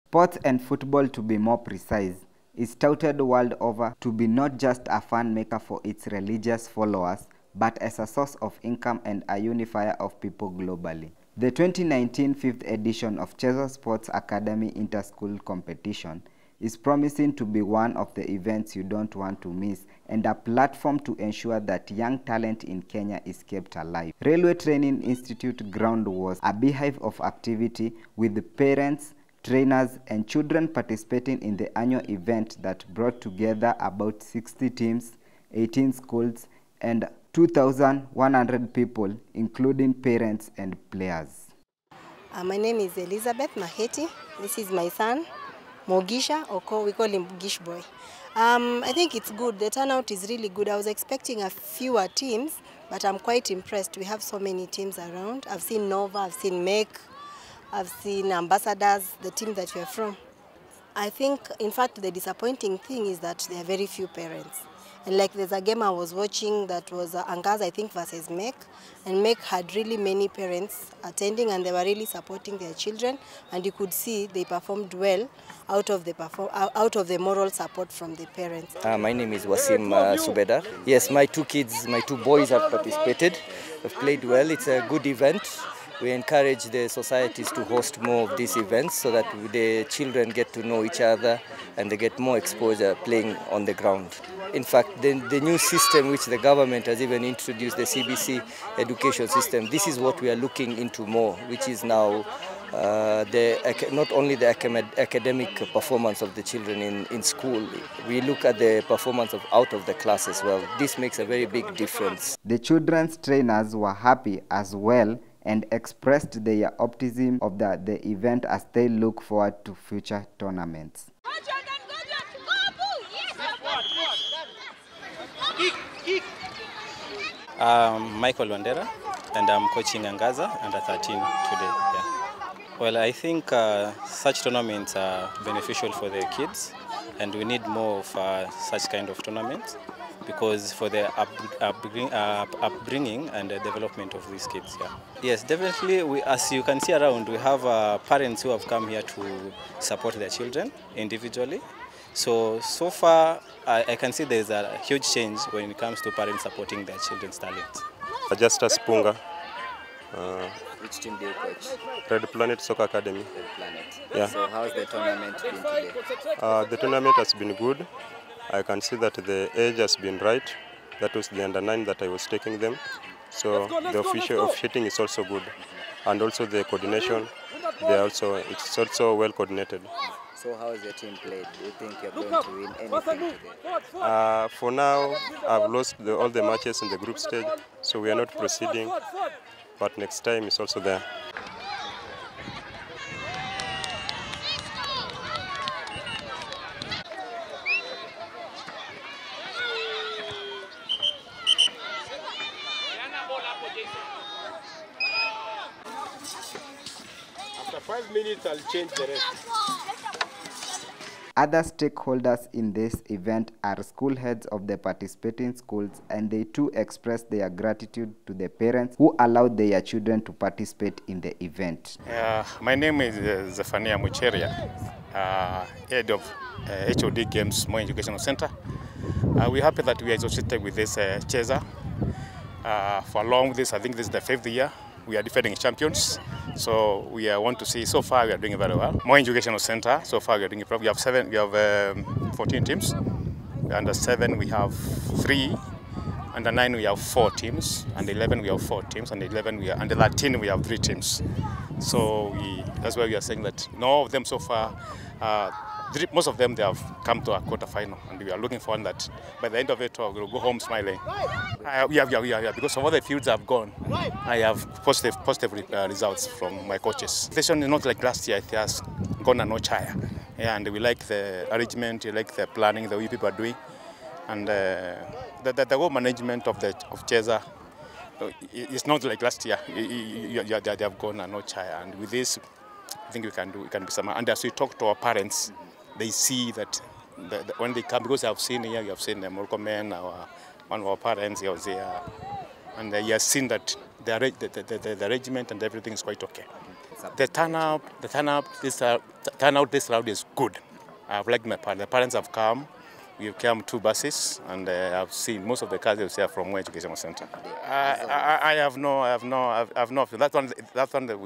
Sports, and football to be more precise, is touted world over to be not just a fun maker for its religious followers, but as a source of income and a unifier of people globally. The 2019 fifth edition of Cheza Sports Academy Inter-School Competition is promising to be one of the events you don't want to miss and a platform to ensure that young talent in Kenya is kept alive. Railway Training Institute ground was a beehive of activity with parents, trainers, and children participating in the annual event that brought together about 60 teams, 18 schools, and 2,100 people, including parents and players. My name is Elizabeth Maheti. This is my son, Mogisha, or we call him Gish Boy. I think it's good. The turnout is really good. I was expecting a fewer teams, but I'm quite impressed. We have so many teams around. I've seen Nova, I've seen Make, I've seen Ambassadors, the team that we are from. I think, in fact, the disappointing thing is that there are very few parents. And like there's a game I was watching that was Angaza, I think, versus Mek. And Mek had really many parents attending and they were really supporting their children. And you could see they performed well out of the moral support from the parents. My name is Wasim Subedar. Yes, my two boys have participated, have played well. It's a good event. We encourage the societies to host more of these events so that the children get to know each other and they get more exposure playing on the ground. In fact, the new system which the government has even introduced, the CBC education system, this is what we are looking into more, which is now not only the academic performance of the children in school, we look at the performance out of the class as well. This makes a very big difference. The children's trainers were happy as well and expressed their optimism of the event as they look forward to future tournaments. Michael Wandera, and I'm coaching Angaza under 13 today. Yeah. Well, I think such tournaments are beneficial for the kids, and we need more of such kind of tournaments because for the upbringing and the development of these kids. Yeah. Yes, definitely. As you can see around, we have parents who have come here to support their children individually. So far, I can see there's a huge change when it comes to parents supporting their children's talents. Justus Punga. Which team do you coach? Red Planet Soccer Academy. Red Planet. Yeah. So how's the tournament been today? The tournament has been good. I can see that the age has been right. That was the under-9 that I was taking them. So the officiating is also good. And also the coordination, it's also well coordinated. So how has your team played? Do you think you're going to win anything today? For now, I've lost all the matches in the group stage, so we are not proceeding. But next time is also there. After 5 minutes, I'll change the rest. Other stakeholders in this event are school heads of the participating schools, and they too express their gratitude to the parents who allowed their children to participate in the event. My name is Zephania Mucheria, head of HOD Games Moi Educational Center. We're happy that we are associated with this Cheza. For long this, I think this is the 5th year. We are defending champions, so we want to see. So far, we are doing very well. More Educational Center. So far, we are doing it. We have 14 teams. Under 7, we have 3. Under 9, we have 4 teams. Under 11, we have 4 teams. Under 13, we have 3 teams. So that's why we are saying that no of them so far. Most of them, they have come to a quarter-final, and we are looking forward that by the end of it, we'll go home smiling. Yeah, because of all the fields I've gone, I have positive results from my coaches. The session is not like last year, it has gone a notch higher. Yeah, and we like the arrangement, we like the planning, the way people are doing, and the whole management of Cheza. It's not like last year. They have gone a notch higher, and with this, I think we can be some. And as we talk to our parents, they see that when they come, because I've seen here, you have seen the Morocco men, one of our parents, he was here, and he has seen that the arrangement and everything is quite okay. The turnout this round is good. I've liked my parents. The parents have come. We've come 2 buses, and I've seen most of the cars they'll say from Moi Educational Center. I have no. That's one that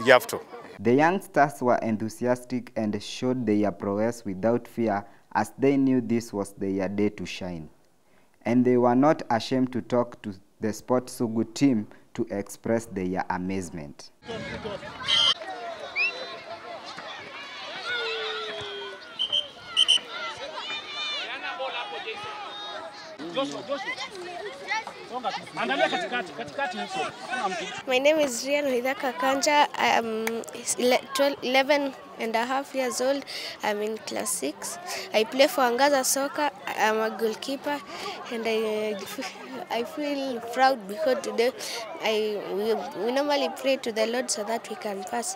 you have to. The youngsters were enthusiastic and showed their prowess without fear, as they knew this was their day to shine. And they were not ashamed to talk to the Sport Sugu team to express their amazement. My name is Rian Hidaka Kanja. I am 11 and a half years old. I'm in class 6. I play for Angaza Soccer. I'm a goalkeeper, and I feel proud because today we normally pray to the Lord so that we can pass.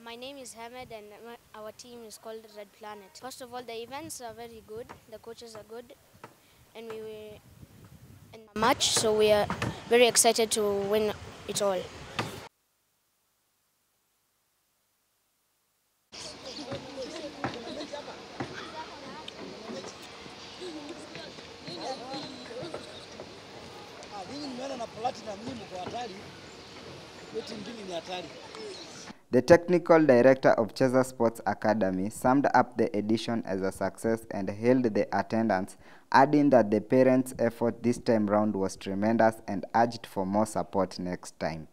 My name is Hamed, and our team is called Red Planet. First of all, the events are very good. The coaches are good, and we were in a match, so we are very excited to win it all. The technical director of Cheza Sports Academy summed up the edition as a success and hailed the attendance, adding that the parents' effort this time round was tremendous and urged for more support next time.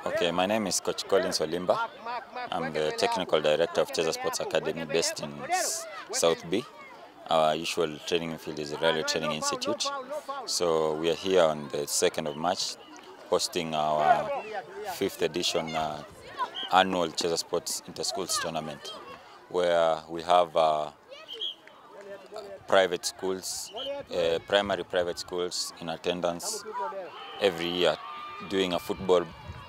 Okay, my name is Coach Collins Olimba. I'm the technical director of Cheza Sports Academy based in South B. Our usual training field is the Railway Training Institute. So we are here on the 2nd of March hosting our 5th edition annual Cheza Sports Inter-Schools Tournament, where we have private schools, primary private schools in attendance every year doing a football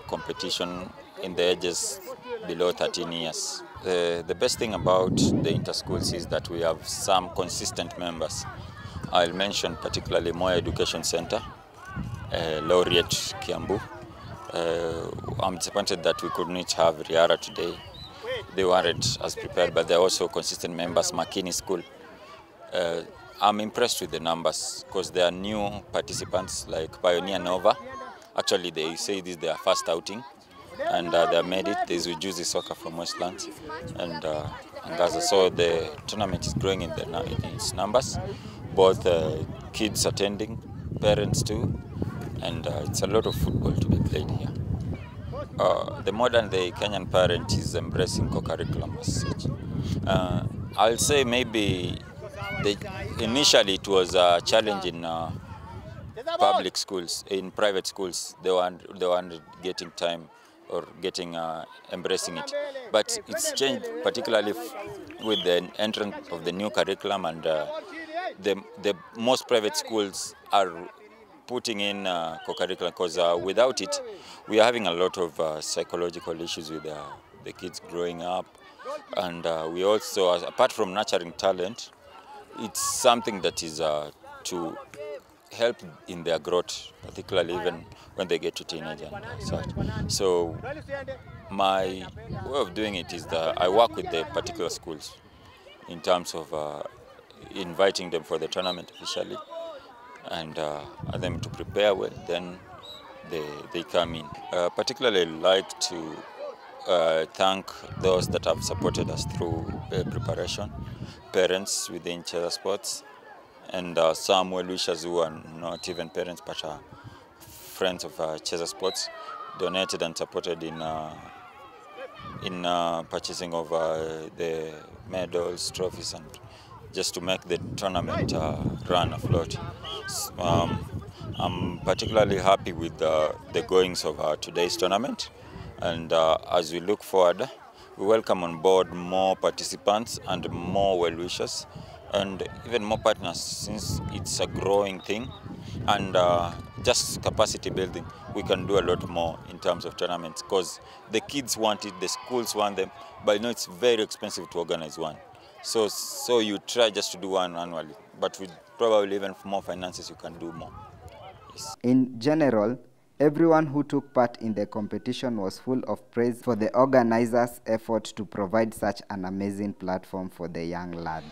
competition in the ages below 13 years. The best thing about the inter-schools is that we have some consistent members. I'll mention particularly Moi Education Center, Laureate Kiambu. I'm disappointed that we couldn't have Riara today. They weren't as prepared, but they're also consistent members. Makini School. I'm impressed with the numbers because there are new participants like Pioneer Nova. Actually, they say this is their first outing, and they made it. There's Ujuzi Soccer from Westlands, and Angaza. So the tournament is growing in its numbers, both kids attending, parents too, and it's a lot of football to be played here. The Kenyan parent is embracing co-curriculum as such. I'll say maybe initially it was a challenge in public schools, in private schools. They weren't getting time or embracing it. But it's changed, particularly with the entrance of the new curriculum, and the most private schools are putting in co-curriculum, because without it, we are having a lot of psychological issues with the kids growing up. And we also, apart from nurturing talent, it's something that is to help in their growth, particularly even when they get to teenage and such. So my way of doing it is that I work with the particular schools in terms of inviting them for the tournament officially, and them to prepare well, then they come in. Particularly like to thank those that have supported us through preparation, parents within Cheza Sports, and some well-wishers who are not even parents but are friends of Cheza Sports, donated and supported in purchasing of the medals, trophies, and just to make the tournament run afloat. I'm particularly happy with the goings of today's tournament, and as we look forward, we welcome on board more participants and more well-wishers and even more partners, since it's a growing thing, and just capacity building. We can do a lot more in terms of tournaments because the kids want it, the schools want them, but you know it's very expensive to organize one. So you try just to do one annually, but with probably even more finances you can do more. Yes. In general, Everyone who took part in the competition was full of praise for the organizers' effort to provide such an amazing platform for the young lads.